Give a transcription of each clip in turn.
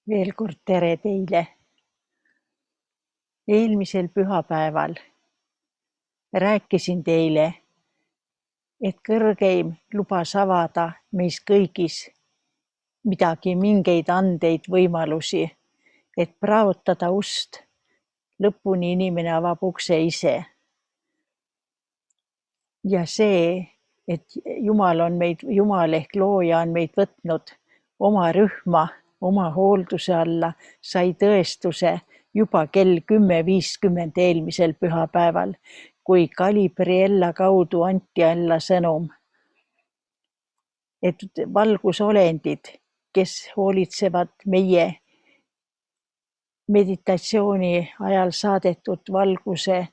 Veel kord tere teile! Eelmisel pühapäeval rääkisin teile, et kõrgeim lubas avada meis kõigis midagi, mingeid andeid, võimalusi, et praotada ust. Lõpuni inimene avab ukse ise. Ja see, et Jumal ehk looja on meid võtnud oma rühma, oma hoolduse alla, sai tõestuse juba kell 10.50 eelmisel pühapäeval, kui Gabriella kaudu anti alla sõnum, et valgusolendid, kes hoolitsevad meie meditatsiooni ajal saadetud valguse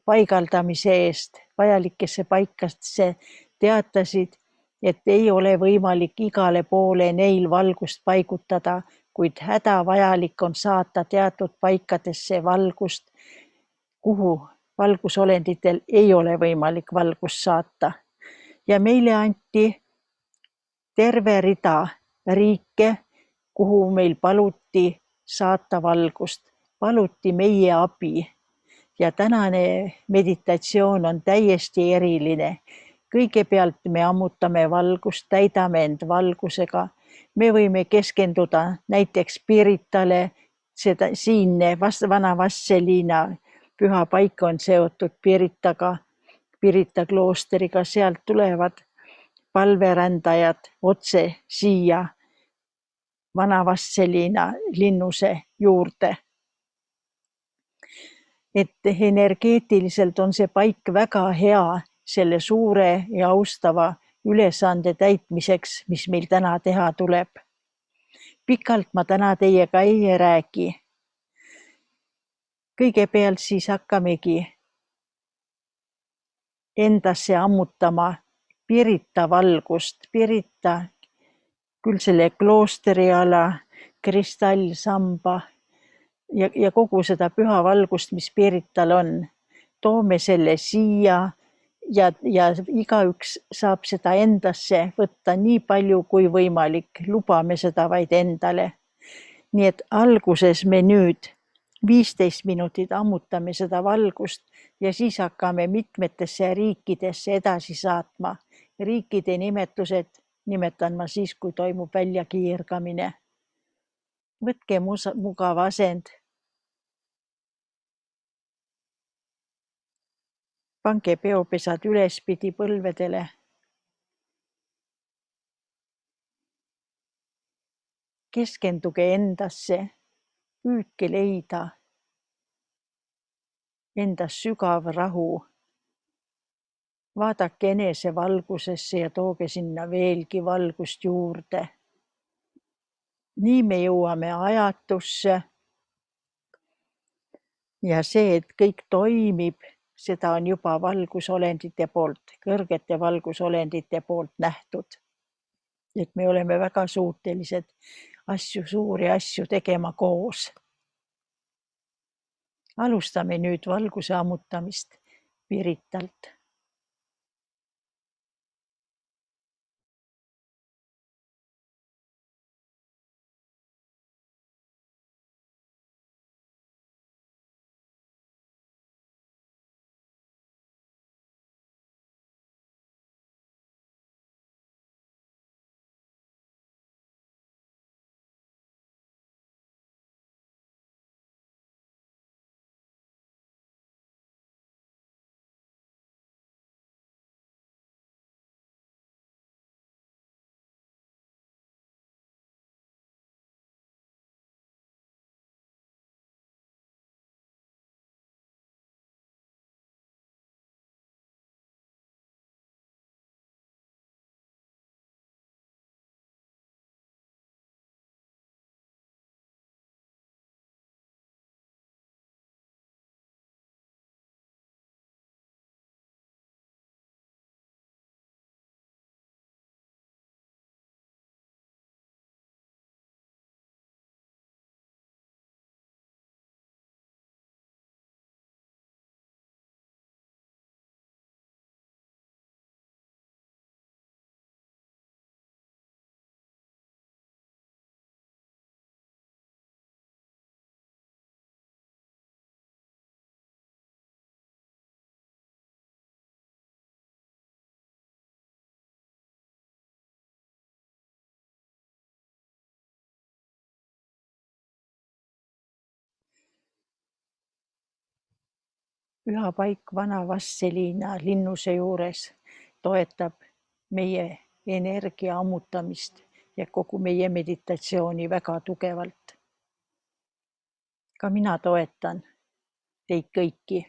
paigaldamise eest vajalikesse paikadesse, teatasid, et ei ole võimalik igale poole neil valgust paigutada, kuid hädavajalik on saata teatud paikadesse valgust, kuhu valgusolenditel ei ole võimalik valgust saata. Ja meile anti terve rida riike, kuhu meil paluti saata valgust, paluti meie abi. Ja tänane meditatsioon on täiesti eriline. Kõigepealt me ammutame valgust, täidame end valgusega. Me võime keskenduda näiteks Piritale, siinne vana Vastseliina püha paik on seotud Piritaga, Pirita kloosteriga, sealt tulevad palverändajad otse siia vana Vastseliina linnuse juurde. Et energeetiliselt on see paik väga hea selle suure ja austava ülesande täitmiseks, mis meil täna teha tuleb. Pikalt ma täna teiega ei räägi. Kõigepealt siis hakkamegi endasse ammutama Pirita valgust. Pirita, küll selle kloosteriala, kristallsamba ja kogu seda püha valgust, mis Pirital on. Toome selle siia ja igaüks saab seda endasse võtta nii palju kui võimalik. Lubame seda vaid endale. Nii et alguses me nüüd 15 minutit ammutame seda valgust ja siis hakkame mitmetesse riikidesse edasi saatma. Riikide nimetused nimetan ma siis, kui toimub väljakiirgamine. Võtke mugav asend. Pange peopesad ülespidi põlvedele. Keskenduge endasse, püüdke leida endas sügav rahu. Vaadake enese valgusesse ja tooge sinna veelgi valgust juurde. Nii me jõuame ajatusse. Ja see, et kõik toimib, seda on juba valgusolendite poolt, kõrgete valgusolendite poolt nähtud. Et me oleme väga suutelised suuri asju tegema koos. Alustame nüüd valguse ammutamist Piritalt. Püha paik vana Vastseliina linnuse juures toetab meie energia ammutamist ja kogu meie meditatsiooni väga tugevalt. Ka mina toetan teid kõiki.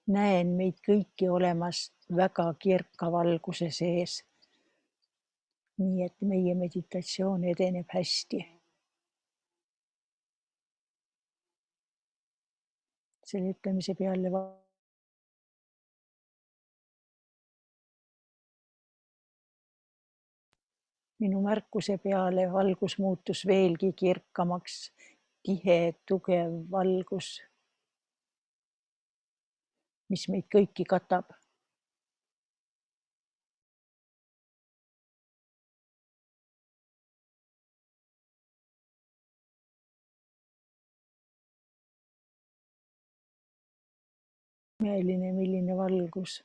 Näen meid kõiki olemas väga kirka valguse sees. Nii et meie meditatsioon edeneb hästi. Selle ütlemise peale minu märkuse peale valgus muutus veelgi kirkamaks, tihe, tugev valgus, mis meid kõiki katab. Imeline, milline valgus.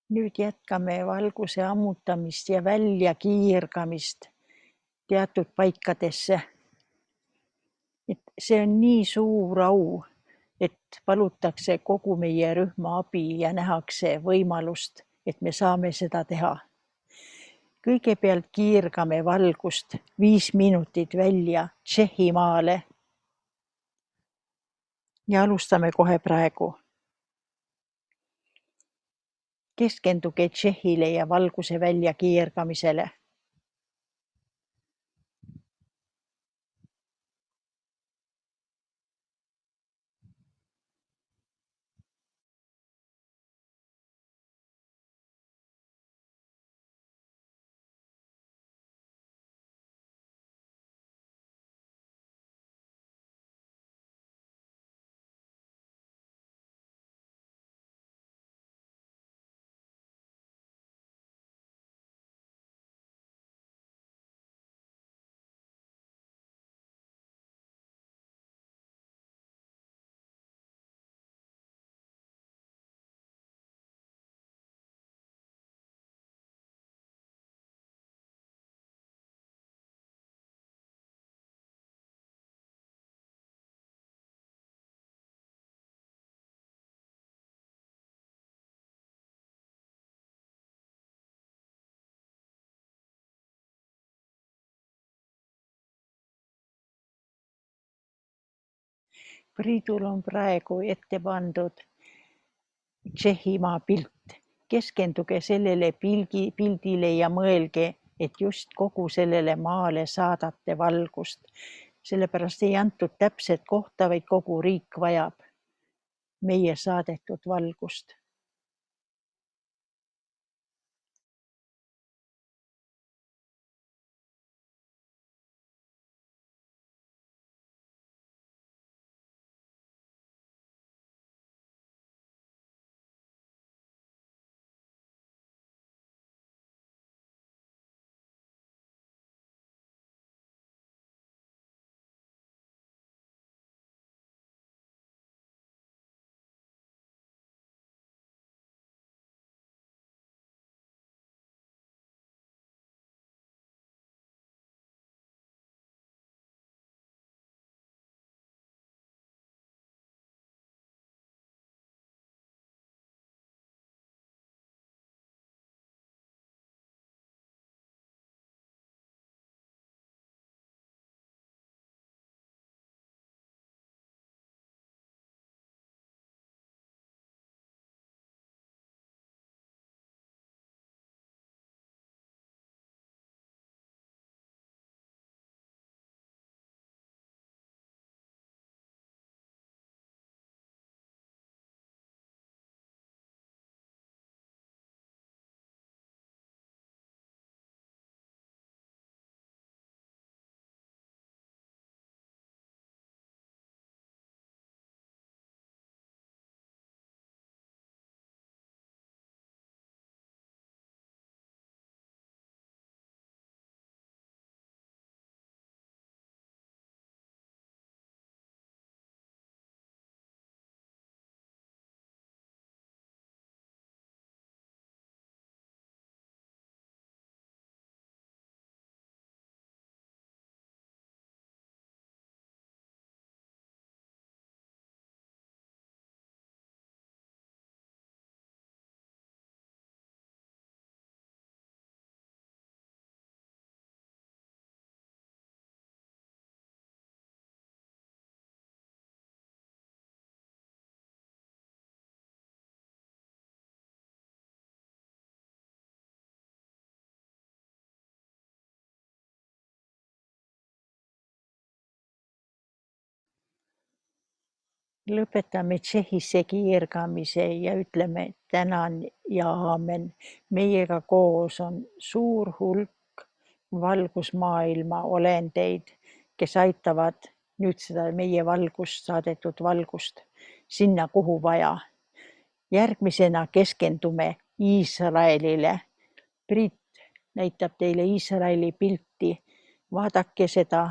Nüüd jätkame valguse ammutamist ja välja kiirgamist teatud paikadesse. Et see on nii suur au, et palutakse kogu meie rühma abi ja nähakse võimalust, et me saame seda teha. Kõigepealt kiirgame valgust 5 minutit välja Tšehhimaale. Ja alustame kohe praegu. Keskenduge Tšehhile ja valguse välja kiirgamisele. Priidul on praegu ette pandud Tšehhimaa pilt. Keskenduge sellele pildile ja mõelge, et just kogu sellele maale saadate valgust. Sellepärast ei antud täpset kohta, vaid kogu riik vajab meie saadetud valgust. Lõpetame Tšehhisse kiirgamise ja ütleme tänan ja aamen. Meiega koos on suur hulk valgusmaailma olendeid, kes aitavad nüüd seda meie valgust, saadetud valgust sinna, kuhu vaja. Järgmisena keskendume Iisraelile. Priit näitab teile Iisraeli pilti. Vaadake seda,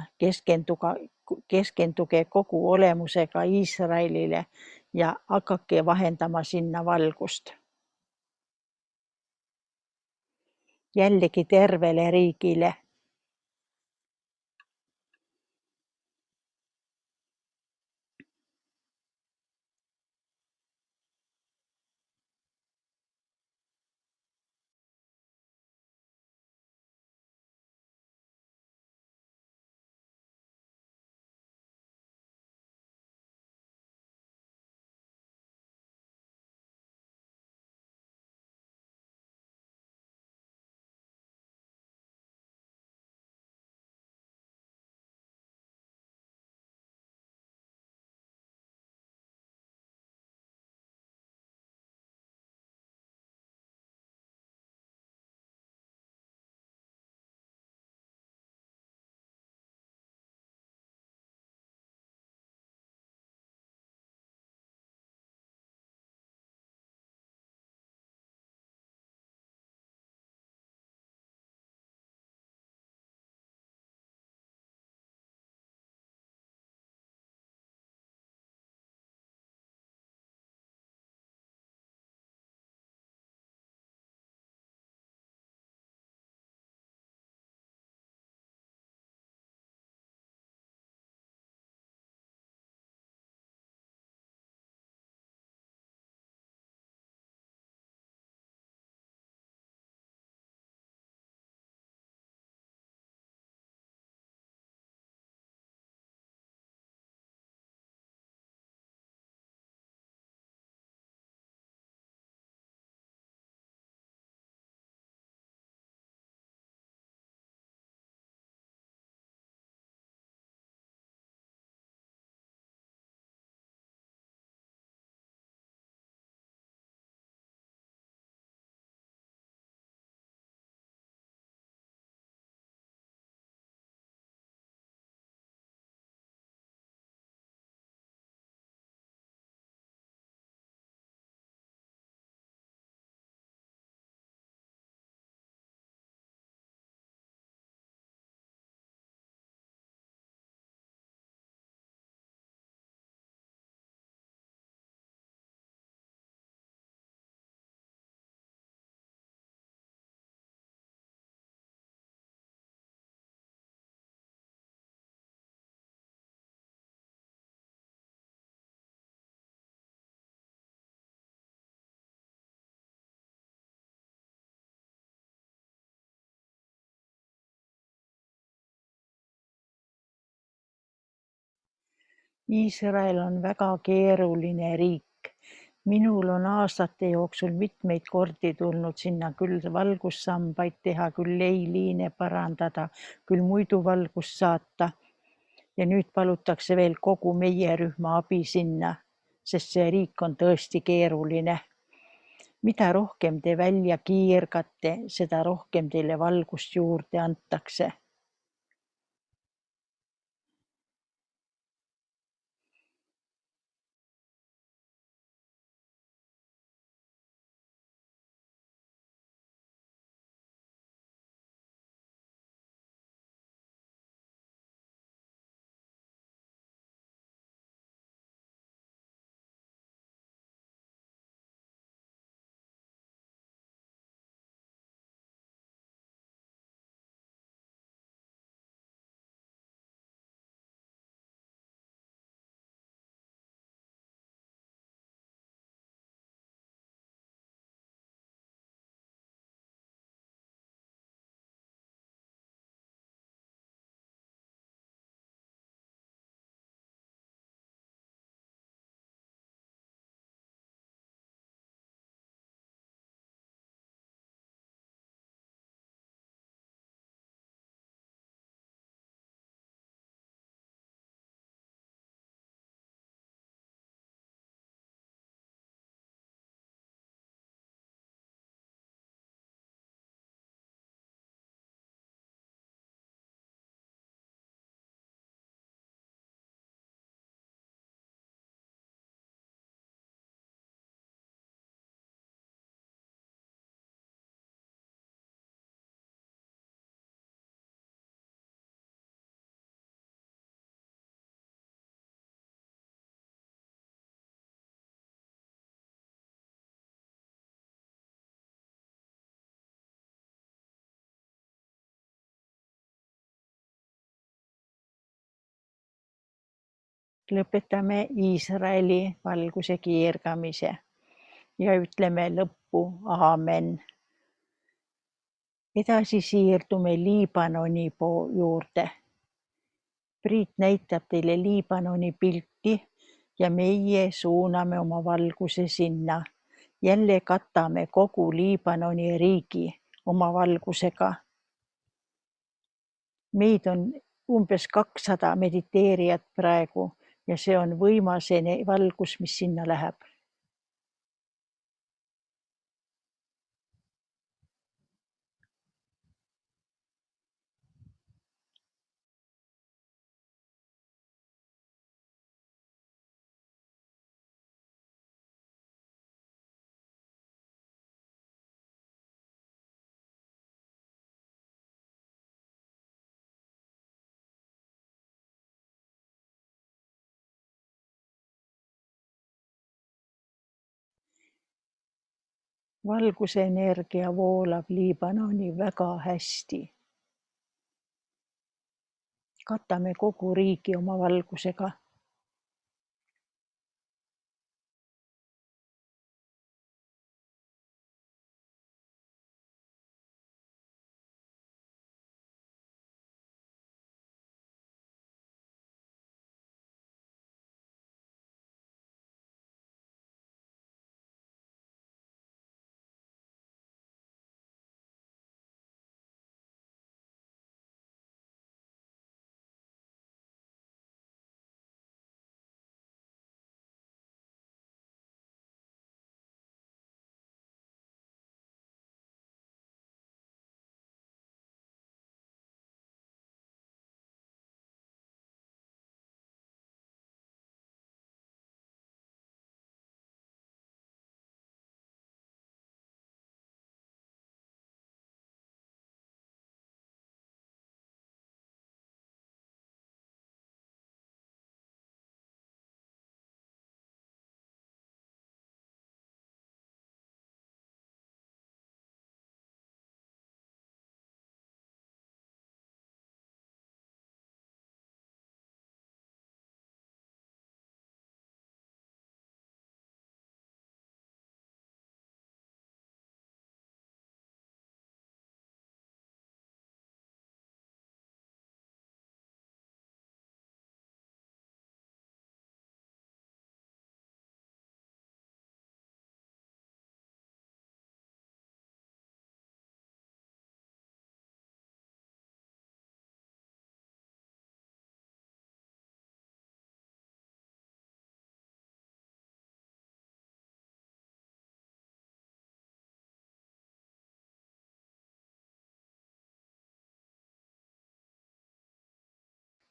keskenduge kogu olemusega Iisraelile ja hakake vahendama sinna valgust. jällegi tervele riigile. Iisrael on väga keeruline riik. Minul on aastate jooksul mitmeid kordi tulnud sinna küll valgussambaid teha, küll leiliine parandada, küll muidu valgust saata. Ja nüüd palutakse veel kogu meie rühma abi sinna, sest see riik on tõesti keeruline. Mida rohkem te välja kiirgate, seda rohkem teile valgust juurde antakse. Lõpetame Iisraeli valguse keergamise ja ütleme lõppu aamen. Edasi siirdume Liibanoni juurde. Priit näitab teile Liibanoni pilti ja meie suuname oma valguse sinna. Jälle katame kogu Liibanoni riigi oma valgusega. Meid on umbes 200 mediteerijat praegu ja see on võimas valgus, mis sinna läheb. Valguse energia voolab Liibanoni väga hästi. Katame kogu riigi oma valgusega.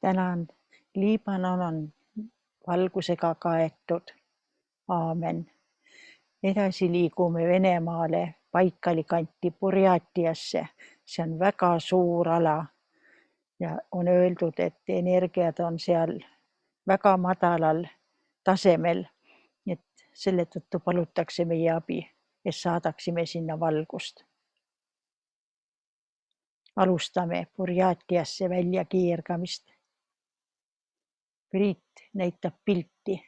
Tänan. Liibanon on valgusega kaetud. Aamen. Edasi liigume Venemaale, Baikali kanti, Burjatiasse. See on väga suur ala ja on öeldud, et energiad on seal väga madalal tasemel. Et selle tõttu palutakse meie abi, et saadaksime sinna valgust. Alustame Burjatiasse välja keergamist. Priit näitab pilti.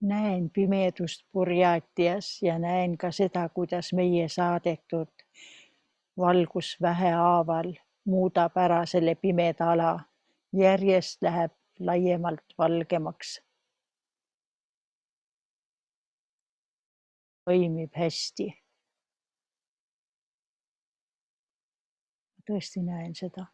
Näen pimedust Burjatias ja näen ka seda, kuidas meie saadetud valgus vähehaaval muudab ära selle pimeda ala. Järjest läheb laiemalt valgemaks. Toimib hästi. Tõesti näen seda.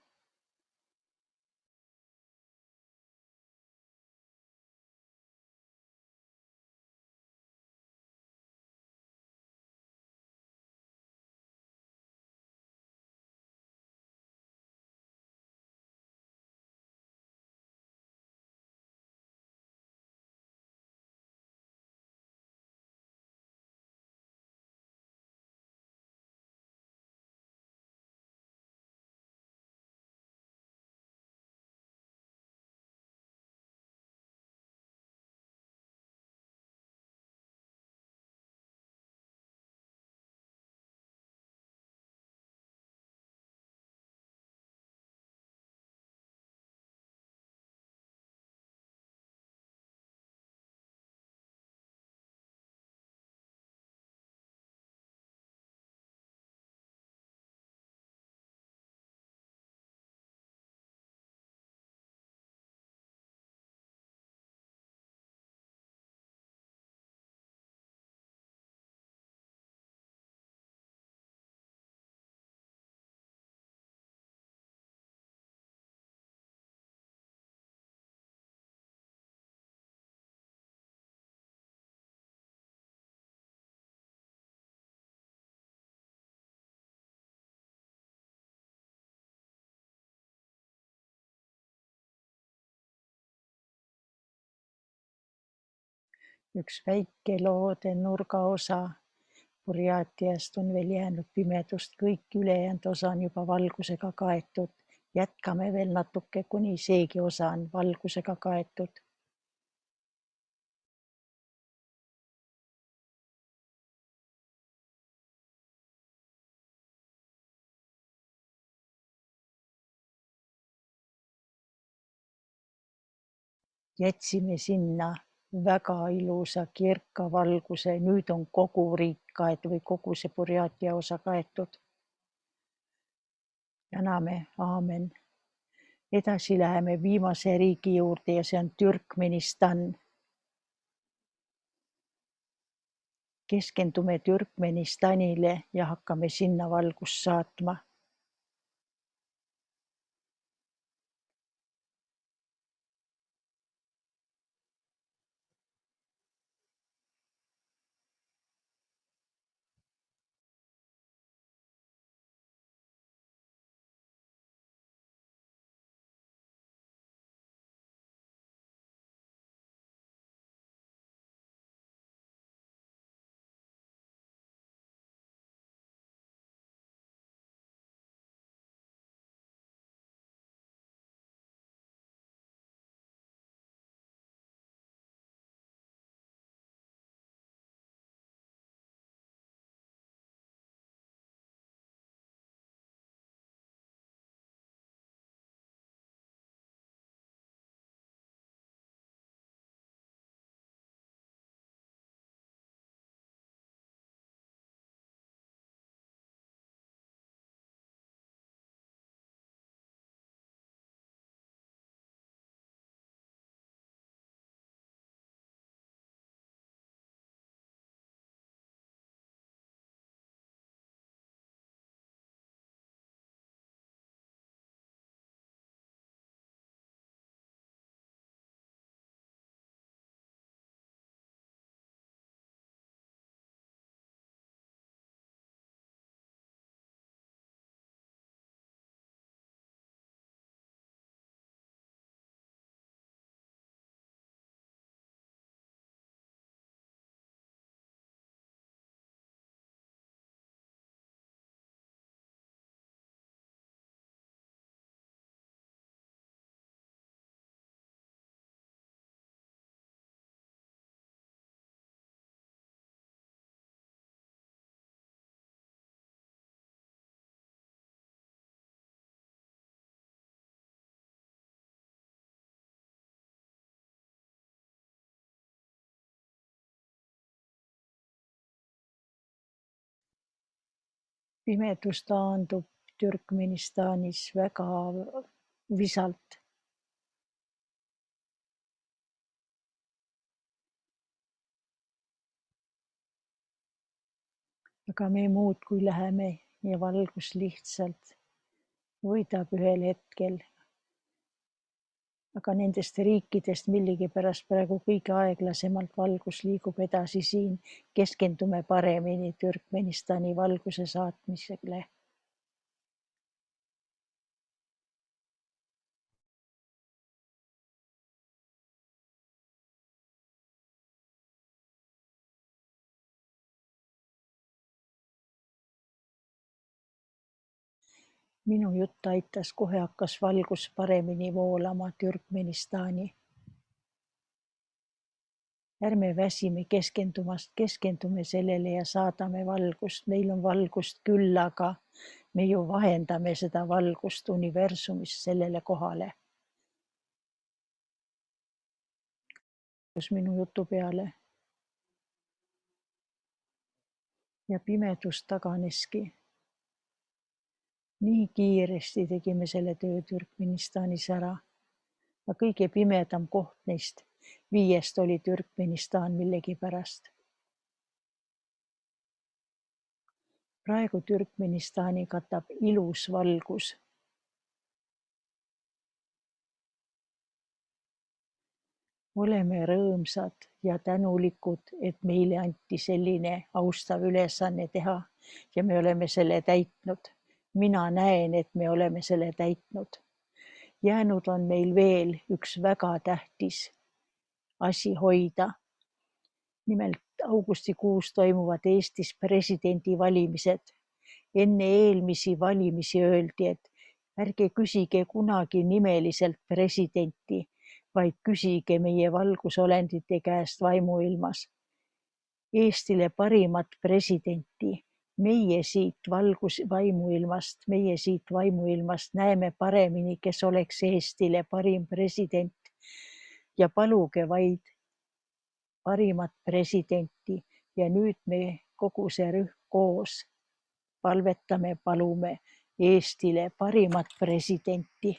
Üks väike loode nurgaosa Burjatiast on veel jäänud pimedust, kõik ülejäänud osa on juba valgusega kaetud. Jätkame veel natuke, kuni seegi osa on valgusega kaetud. Jätsime sinna väga ilusa kirka valguse. Nüüd on kogu riik kaetud või kogu see Burjatia osa kaetud. Täname, aamen. Edasi läheme viimase riigi juurde ja see on Türkmenistan. Keskendume Türkmenistanile ja hakkame sinna valgust saatma. Pimedus taandub Türkmenistanis väga visalt. Aga me muudkui läheme ja valgus lihtsalt võidab ühel hetkel. Aga nendest riikidest millegipärast praegu kõige aeglasemalt valgus liigub edasi siin. Keskendume paremini Türkmenistani valguse saatmisele. Minu jutt aitas, kohe hakkas valgus paremini voolama Türkmenistani. Ärme väsime keskendumast, keskendume sellele ja saadame valgust. Meil on valgust küll, aga me ju vahendame seda valgust universumist sellele kohale. Minu jutu peale. Ja pimedus taganeski. Nii kiiresti tegime selle töö Türkmenistanis ära. Aga kõige pimedam koht neist 5 oli Türkmenistan millegipärast. Praegu Türkmenistani katab ilus valgus. Oleme rõõmsad ja tänulikud, et meile anti selline austav ülesanne teha ja me oleme selle täitnud. Mina näen, et me oleme selle täitnud. Jäänud on meil veel üks väga tähtis asi hoida. Nimelt augustikuus toimuvad Eestis presidendivalimised. Enne eelmisi valimisi öeldi, et ärge küsige kunagi nimeliselt presidenti, vaid küsige meie valgusolendite käest vaimuilmas. Eestile parimat presidenti. Meie siit vaimuilmast näeme paremini, kes oleks Eestile parim president. Ja paluge vaid parimat presidenti. Ja nüüd me kogu see rühm koos palvetame, palume Eestile parimat presidenti.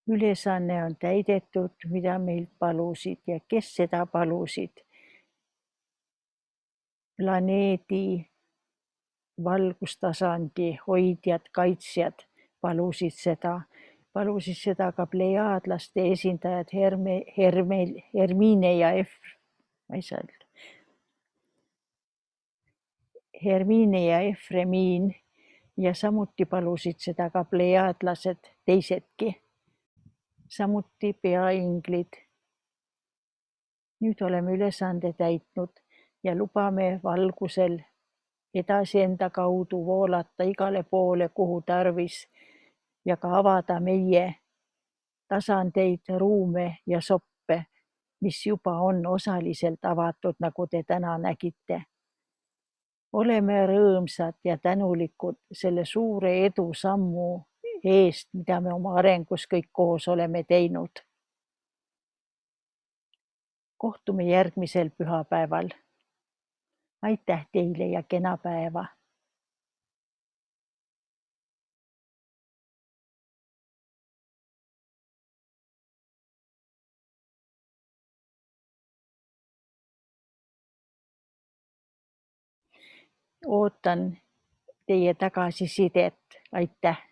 Ülesanne on täidetud, mida meilt palusid ja kes seda palusid. Planeedi valgustasandi hoidjad, kaitsjad palusid seda. Palusid seda ka plejaadlaste esindajad Hermine ja Efremiin ja samuti palusid seda ka plejaadlased teisedki. Samuti peainglid. Nüüd oleme ülesande täitnud ja lubame valgusel edasi enda kaudu voolata igale poole, kuhu tarvis ja ka avada meie tasandeid, ruume ja soppe, mis juba on osaliselt avatud, nagu te täna nägite. Oleme rõõmsad ja tänulikud selle suure edusammu eest, mida me oma arengus kõik koos oleme teinud. Kohtume järgmisel pühapäeval. Aitäh teile ja kena päeva! Ootan teie tagasisidet. Aitäh!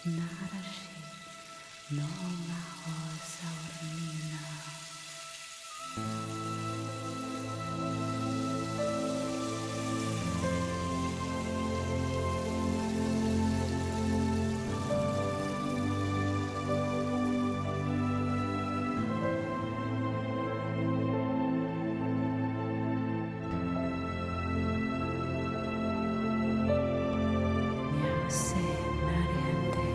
Narashi no maho saurnina. Nyause nariante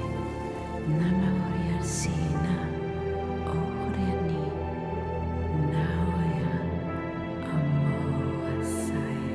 namavoriarsina oriani naoya amoasae.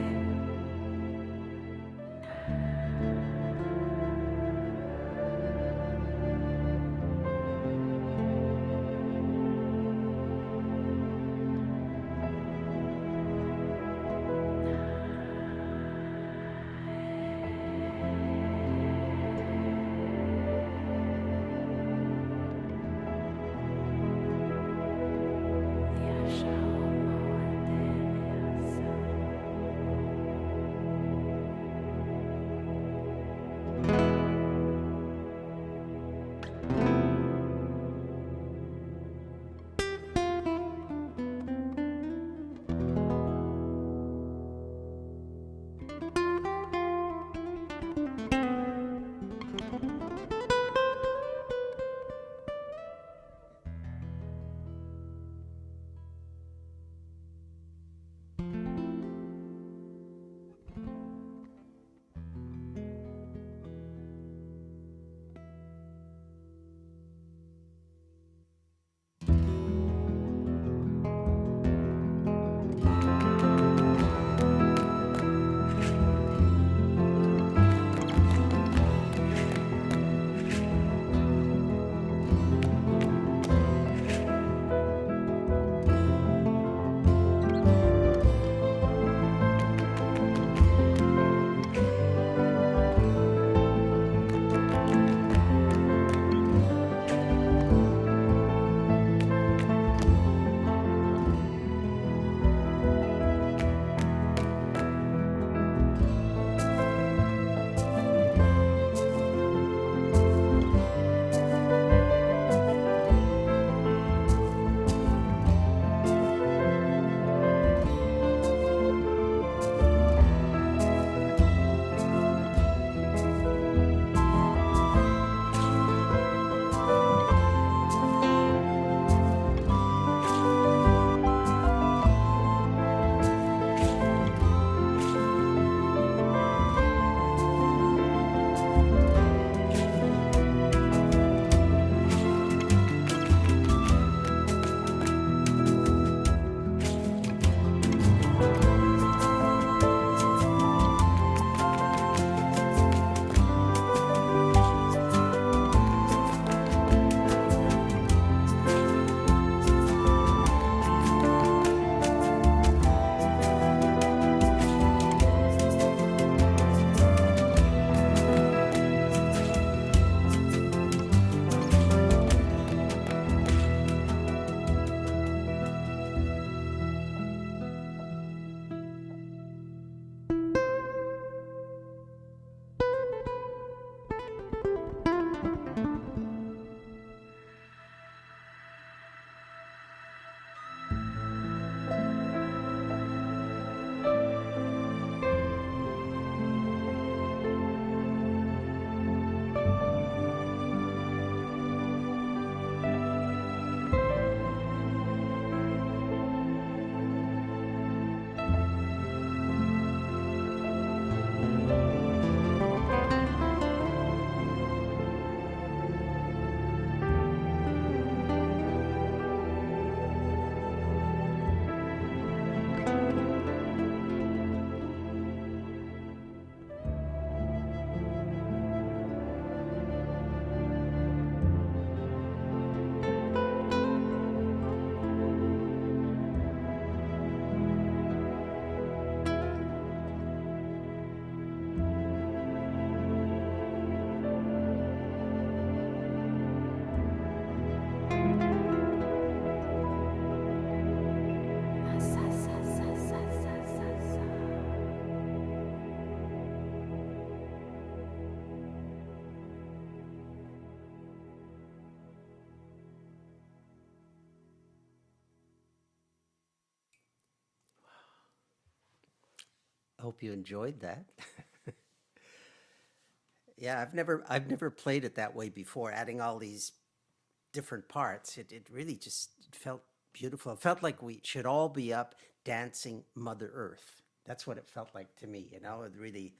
hope you enjoyed that. Yeah, I've never played it that way before, adding all these different parts. It really just felt beautiful. It felt like we should all be up dancing Mother Earth. That's what it felt like to me, you know. It really